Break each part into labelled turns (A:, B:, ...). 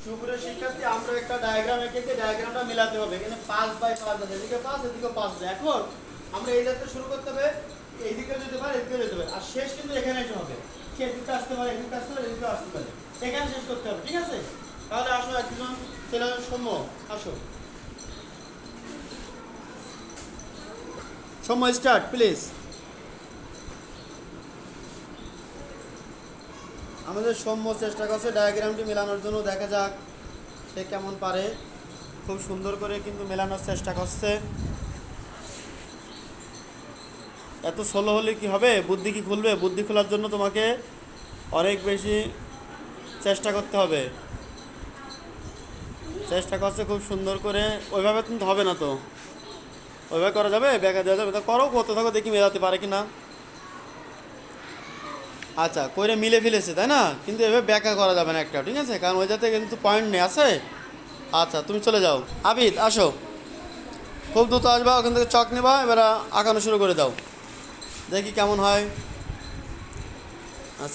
A: সুপ্রিয় শিক্ষার্থী, আমরা একটা ডায়াগ্রাম এঁকেছি, ডায়াগ্রামটা মিলাতে হবে। এখানে 5/5 আছে, এদিকে 5 এদিকে 5 আছে। এখন আমরা এই যাত্রা শুরু করতে হবে, এইদিকে যেতে পারে, এদিকে যেতে পারে, আর শেষ কিন্তু এখানে এসে হবে। সে এদিকে আসতে পারে, এদিকে আসতে পারে, এদিকে আসতে পারে, এখানে শেষ করতে হবে। ঠিক আছে? তাহলে আসো, একজন ছেলে সৌম্য, আসো। Soumya, start please. আমাদের সৌম্য চেষ্টা করছে ডায়াগ্রামটি মেলানোর জন্য, দেখা যাক সে কেমন পারে। খুব সুন্দর করে কিন্তু মেলানোর চেষ্টা করছে। এত স্লো হলে কি হবে? বুদ্ধি কি খুলবে? বুদ্ধি খোলার জন্য তোমাকে অনেক বেশি চেষ্টা করতে হবে। চেষ্টা করছে খুব সুন্দর করে। ওইভাবে কিন্তু হবে না তো, ওইভাবে করা যাবে? ব্যাকা দেওয়া যাবে? তা করো, কত থাকো দেখি মেলাতে পারে কি না। আচ্ছা, কইরে মিলে ফেলেছে তাই না? কিন্তু এভাবে ব্যাকা করা যাবে না একটা, ঠিক আছে? কারণ ওই যাতে কিন্তু পয়েন্ট নেই আছে। আচ্ছা, তুমি চলে যাও। আবিদ, আসো, খুব দ্রুত আসবা, ওখান থেকে চক নেবা, এবার আঁকানো শুরু করে দাও, দেখি কেমন হয়।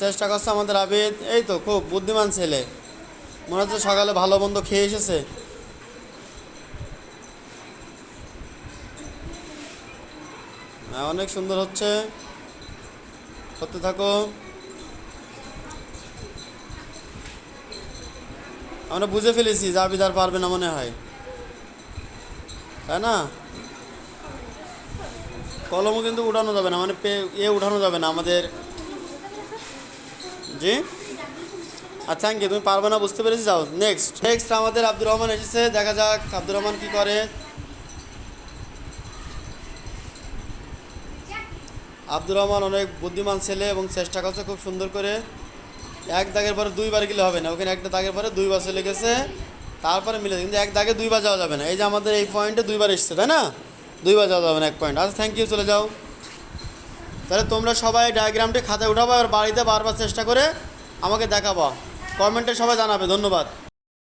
A: চেষ্টা করছে আমাদের আবিদ, এই তো খুব বুদ্ধিমান ছেলে, মনে হচ্ছে সকালে ভালো মন্দ খেয়ে এসেছে। অনেক সুন্দর হচ্ছে, করতে থাকো। আমরা বুঝে ফেলেছি যে আবিদ আর পারবে না মনে হয়, তাই না? কলমও কিন্তু উঠানো যাবে না, মানে উঠানো যাবে না আমাদের। জি, আচ্ছা, থ্যাংক ইউ, তুমি পারবে না বুঝতে পেরেছি। যাও নেক্সট। নেক্সট আমাদের আব্দুর রহমান এসেছে, দেখা যাক আব্দুর রহমান কি করে। আব্দুর রহমান অনেক বুদ্ধিমান ছেলে এবং চেষ্টা করছে খুব সুন্দর করে। এক দাগের পরে দুইবার গেলে হবে না, ওখানে একটা দাগের পরে দুইবার চলে গেছে, তারপরে মিলে, কিন্তু এক দাগে দুইবার যাওয়া যাবে না। এই যে আমাদের এই পয়েন্টে দুইবার এসছে তাই না? দুইবার যাওয়া যাবে না, এক পয়েন্ট। আচ্ছা, থ্যাংক ইউ, চলে যাও। তাহলে তোমরা সবাই ডায়াগ্রামটি খাতায় উঠাবো, আর বাড়িতে বারবার চেষ্টা করে আমাকে দেখাবো, কমেন্টে সবাই জানাবে। ধন্যবাদ।